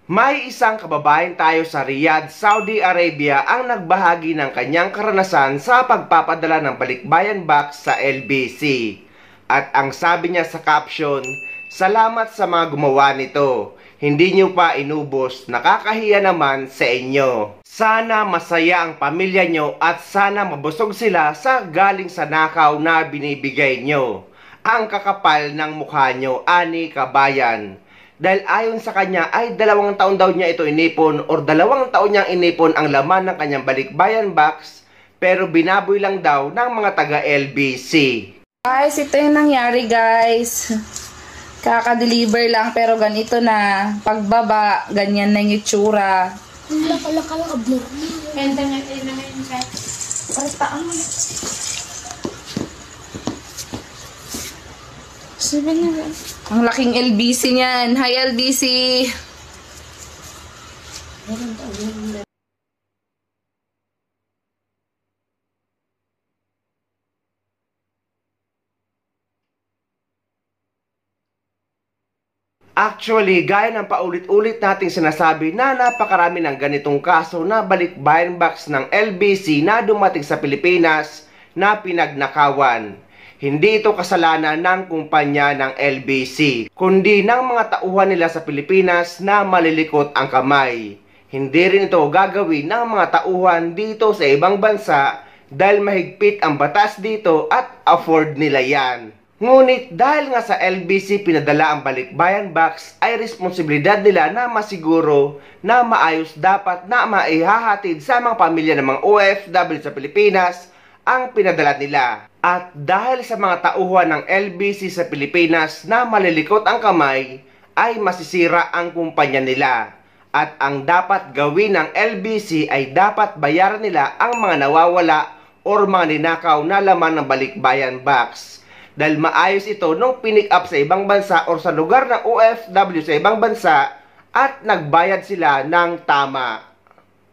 May isang kababayan tayo sa Riyadh, Saudi Arabia ang nagbahagi ng kanyang karanasan sa pagpapadala ng balikbayan box sa LBC. At ang sabi niya sa caption, "Salamat sa mga gumawa nito. Hindi niyo pa inubos, nakakahiya naman sa inyo. Sana masaya ang pamilya niyo at sana mabusog sila sa galing sa nakaw na binibigay niyo. Ang kakapal ng mukha niyo, ani kabayan." Dahil ayon sa kanya ay 2 taon daw niya ito inipon or 2 taon niyang inipon ang laman ng kanyang balikbayan box, pero binaboy lang daw ng mga taga LBC. Guys, ito yung nangyari guys. Kaka-deliver lang pero ganito na. Pagbaba, ganyan na yung itsura. Laka-laka lang abnormal. Ganda nga tayo na ngayon guys. Para paan mo. Sabi na lang. Ang laking LBC niyan. Hi LBC! Actually, gaya ng paulit-ulit nating sinasabi na napakarami ng ganitong kaso na balikbayan box ng LBC na dumating sa Pilipinas na pinagnakawan. Hindi ito kasalanan ng kumpanya ng LBC, kundi ng mga tauhan nila sa Pilipinas na malilikot ang kamay. Hindi rin ito gagawin ng mga tauhan dito sa ibang bansa dahil mahigpit ang batas dito at afford nila yan. Ngunit dahil nga sa LBC pinadala ang balikbayan box ay responsibilidad nila na masiguro na maayos dapat na maihahatid sa mga pamilya ng mga OFW sa Pilipinas ang pinadala nila. At dahil sa mga tauhan ng LBC sa Pilipinas na malilikot ang kamay, ay masisira ang kumpanya nila. At ang dapat gawin ng LBC ay dapat bayaran nila ang mga nawawala o mga ninakaw na laman ng balikbayan box. Dahil maayos ito nung pinick up sa ibang bansa o sa lugar ng OFW sa ibang bansa at nagbayad sila ng tama.